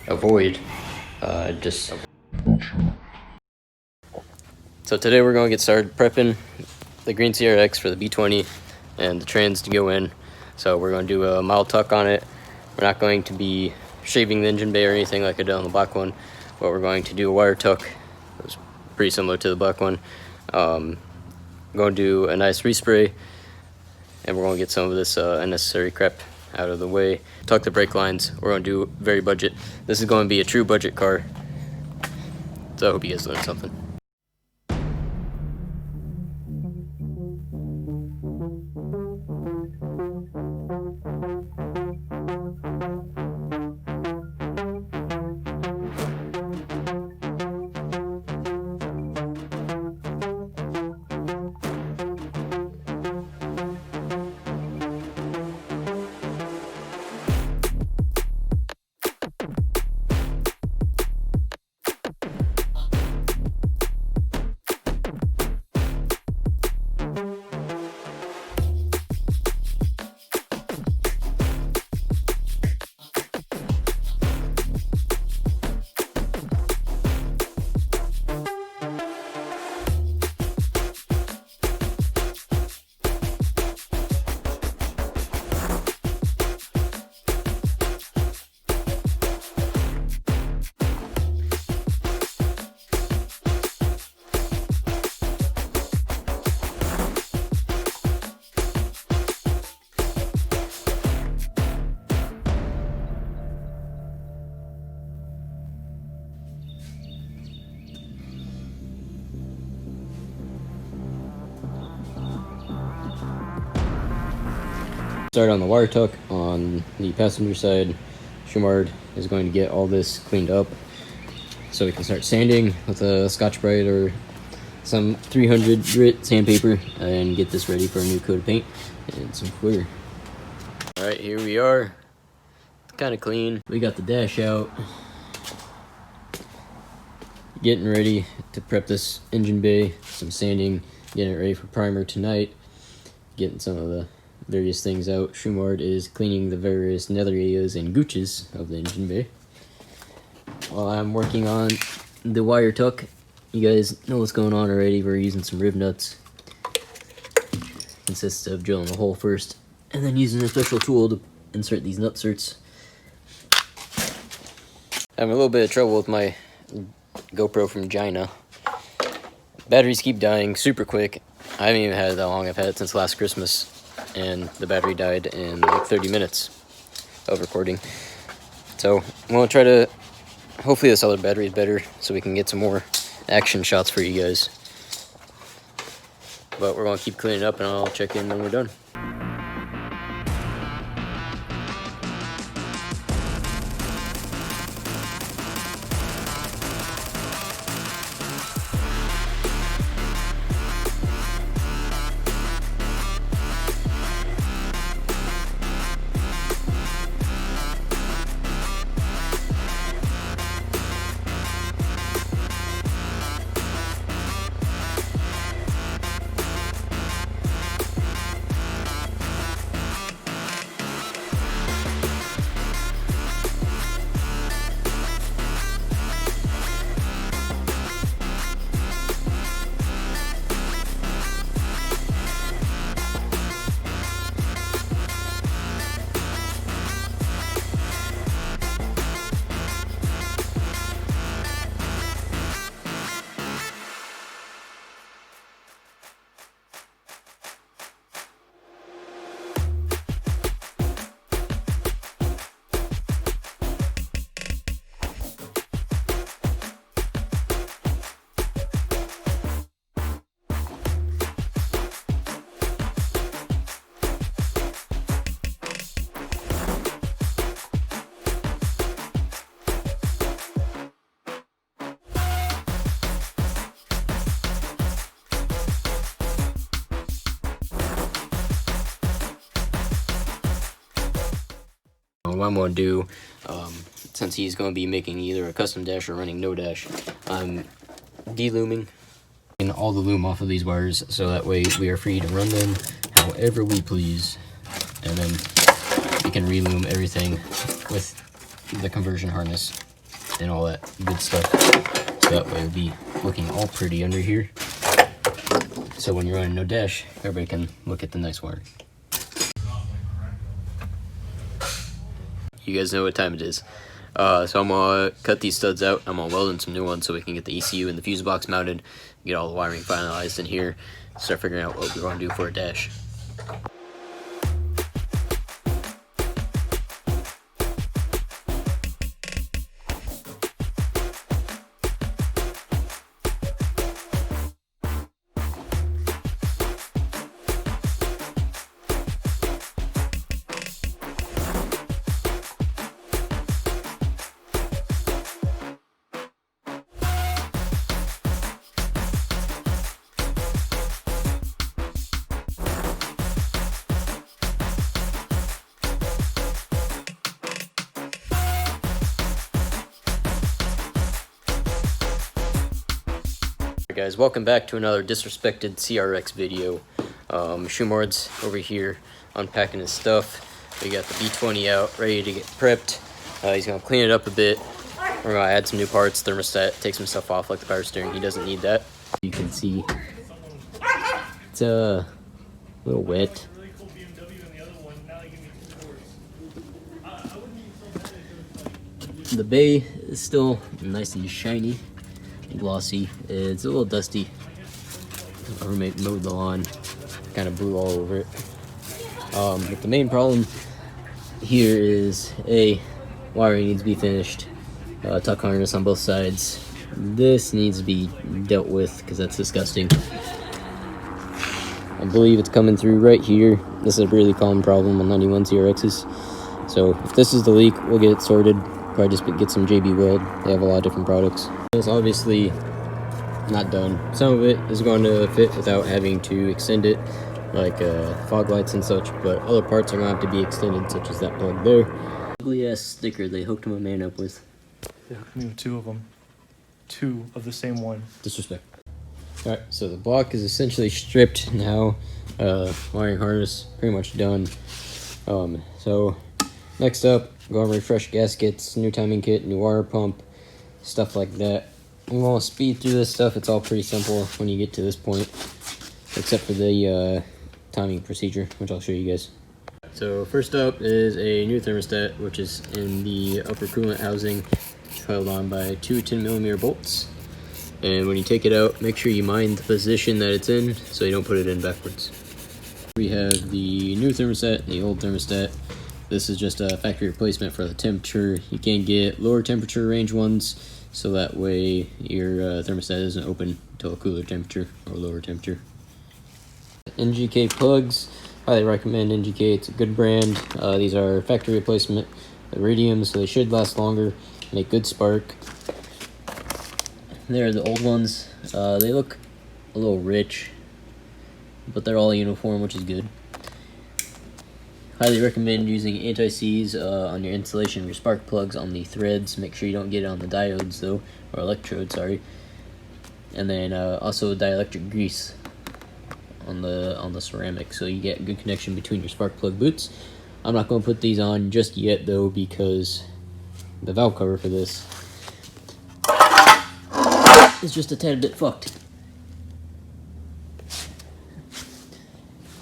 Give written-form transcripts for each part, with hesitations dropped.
avoid. So today we're going to get started prepping the green CRX for the B20 and the trans to go in. So we're going to do a mild tuck on it. We're not going to be shaving the engine bay or anything like I did on the black one, but we're going to do a wire tuck. It was pretty similar to the black one. I'm going to do a nice respray, and we're going to get some of this unnecessary crap out of the way. Tuck the brake lines. We're going to do very budget. This is going to be a true budget car. So I hope you guys learned something. Start on the wire tuck on the passenger side. Shumard is going to get all this cleaned up so we can start sanding with a Scotch-Brite or some 300 grit sandpaper and get this ready for a new coat of paint and some clear. Alright, here we are. It's kind of clean. We got the dash out. Getting ready to prep this engine bay, some sanding, getting it ready for primer tonight, getting some of the various things out. Shumard is cleaning the various nether areas and gooches of the engine bay. While I'm working on the wire tuck, you guys know what's going on already. We're using some rib nuts. Consists of drilling a hole first and then using a special tool to insert these nutserts. Having a little bit of trouble with my GoPro from China. Batteries keep dying super quick. I haven't even had it that long. I've had it since last Christmas, and the battery died in like 30 minutes of recording. So I'm going to try to, hopefully this other battery is better so we can get some more action shots for you guys. But we're going to keep cleaning up and I'll check in when we're done. What I'm going to do, since he's going to be making either a custom dash or running no dash, I'm de-looming all the loom off of these wires so that way we are free to run them however we please, and then we can reloom everything with the conversion harness and all that good stuff. So that way it'll be looking all pretty under here. So when you're running no dash, everybody can look at the nice wiring. You guys know what time it is. So I'm gonna cut these studs out. I'm gonna weld in some new ones so we can get the ECU and the fuse box mounted, get all the wiring finalized in here, start figuring out what we want to do for a dash. Guys, welcome back to another disrespected CRX video. Shoemord's over here unpacking his stuff. We got the B20 out, ready to get prepped. He's gonna clean it up a bit. We're gonna add some new parts, thermostat, take some stuff off like the power steering. He doesn't need that. You can see it's a little wet. The bay is still nice and shiny, glossy. It's a little dusty. My roommate mowed the lawn, kind of blew all over it. But the main problem here is wiring needs to be finished. Tuck harness on both sides. This needs to be dealt with because that's disgusting. I believe it's coming through right here. This is a really common problem on 91 CRXs. So if this is the leak, we'll get it sorted. Probably just get some JB Weld. They have a lot of different products. It's obviously not done. Some of it is going to fit without having to extend it, like fog lights and such, but other parts are going to have to be extended, such as that plug there. Ugly ass sticker they hooked my man up with. They hooked me with two of them. Two of the same one. Disrespect. Alright, so the block is essentially stripped now. Wiring harness pretty much done. So next up, go over refresh gaskets, new timing kit, new water pump, stuff like that. We won't speed through this stuff. It's all pretty simple when you get to this point, except for the timing procedure, which I'll show you guys. So first up is a new thermostat, which is in the upper coolant housing. It's held on by two 10mm bolts. And when you take it out, make sure you mind the position that it's in so you don't put it in backwards. We have the new thermostat and the old thermostat. This is just a factory replacement for the temperature. You can get lower temperature range ones, so that way your thermostat isn't open to a cooler temperature or lower temperature. NGK plugs, highly recommend NGK. It's a good brand. These are factory replacement iridium, so they should last longer, make good spark. There are the old ones. They look a little rich, but they're all uniform, which is good. Highly recommend using anti-seize on your installation of your spark plugs on the threads. Make sure you don't get it on the diodes though, or electrodes, sorry. And then also dielectric grease on the ceramic, so you get good connection between your spark plug boots. I'm not going to put these on just yet though, because the valve cover for this is just a tad bit fucked.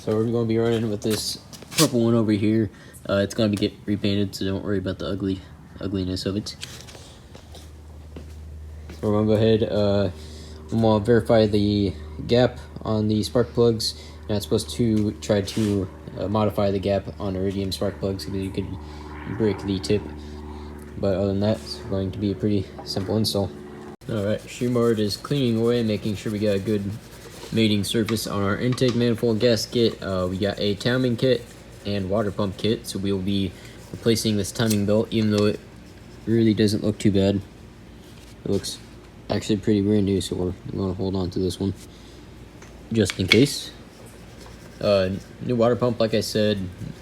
So we're going to be running with this purple one over here. It's going to get repainted, so don't worry about the ugliness of it. So we're going to go ahead, I'm going to verify the gap on the spark plugs. You're not supposed to try to modify the gap on iridium spark plugs because you could break the tip. But other than that, it's going to be a pretty simple install. Alright, Shoemord is cleaning away, making sure we got a good mating surface on our intake manifold gasket. We got a timing kit and water pump kit, so we will be replacing this timing belt, even though it really doesn't look too bad. It looks actually pretty brand new, so we're going to hold on to this one just in case. New water pump, like I said,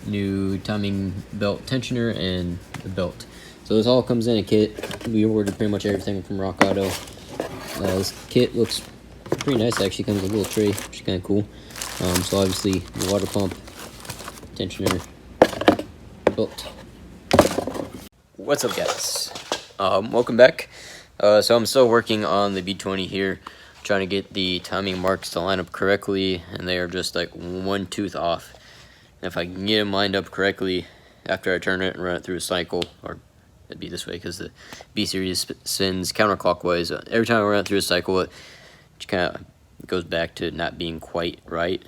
new timing belt tensioner, and the belt. So this all comes in a kit. We ordered pretty much everything from Rock Auto. This kit looks pretty nice, actually. Comes with a little tray, which is kind of cool. So obviously the water pump, tensioner, belt. What's up, guys? Welcome back. So I'm still working on the B20 here, trying to get the timing marks to line up correctly, and they are just like one tooth off. And if I can get them lined up correctly after I turn it and run it through a cycle, or it'd be this way because the B series spins counterclockwise. Every time I run it through a cycle, it just kind of goes back to not being quite right.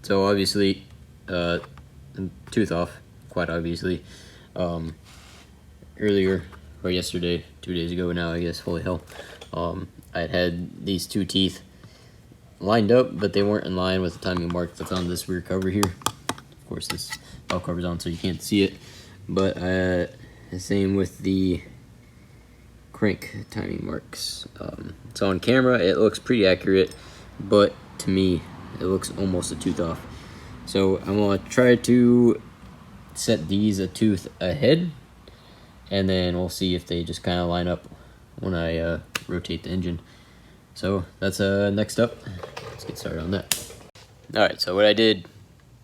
So obviously, tooth off, quite obviously. Earlier, or yesterday, 2 days ago now, I guess, holy hell, I had these two teeth lined up, but they weren't in line with the timing mark that's on this rear cover here. Of course, this bell cover's on, so you can't see it, but the same with the crank timing marks. So on camera, it looks pretty accurate, but to me, it looks almost a tooth off. So I'm gonna try to set these a tooth ahead, and then we'll see if they just kind of line up when I rotate the engine. So that's next up. Let's get started on that. Alright, so what I did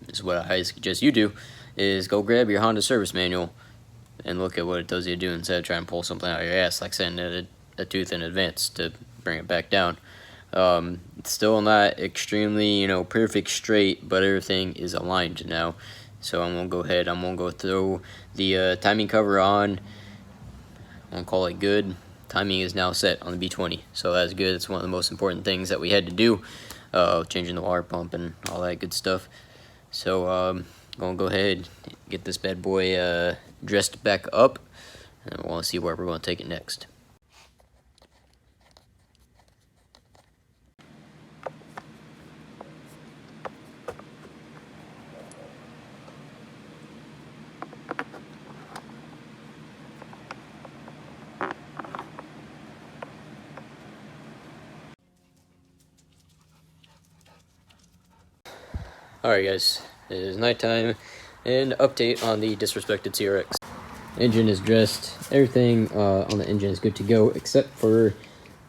is what I suggest you do, is go grab your Honda service manual and look at what it tells you to do instead of trying to pull something out of your ass, like setting a tooth in advance to bring it back down. It's still not extremely, perfect straight, but everything is aligned now. So I'm gonna go ahead, I'm gonna go throw the timing cover on. I'm gonna call it good. Timing is now set on the B20, so that's good. It's one of the most important things that we had to do, changing the water pump and all that good stuff. So I'm gonna go ahead, get this bad boy dressed back up, and we want to see where we're gonna take it next. Alright guys, it is nighttime, and update on the disrespected CRX. Engine is dressed, everything on the engine is good to go except for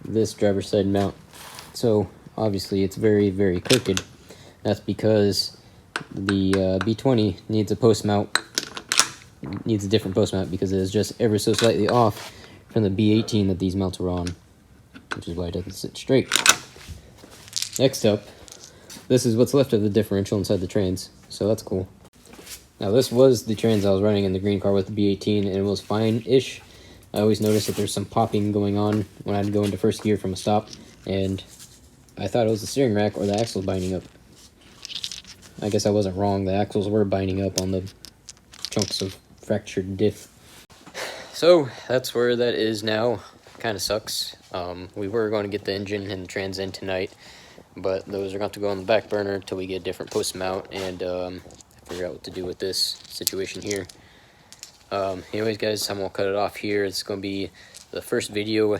this driver's side mount. So obviously it's very, very crooked. That's because the B20 needs a post mount, needs a different post mount because it is just ever so slightly off from the B18 that these mounts were on, which is why it doesn't sit straight. Next up, this is what's left of the differential inside the trans, so that's cool. Now this was the trans I was running in the green car with the B18, and it was fine-ish. I always noticed that there's some popping going on when I'd go into first gear from a stop, and I thought it was the steering rack or the axle binding up. I guess I wasn't wrong, the axles were binding up on the chunks of fractured diff. So that's where that is now. Kind of sucks. We were going to get the engine and the trans in tonight, but those are going to go on the back burner until we get a different post mount and figure out what to do with this situation here. Anyways guys, I'm going to cut it off here. It's going to be the first video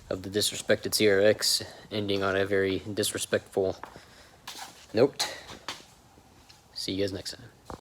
of the disrespected CRX, ending on a very disrespectful note. See you guys next time.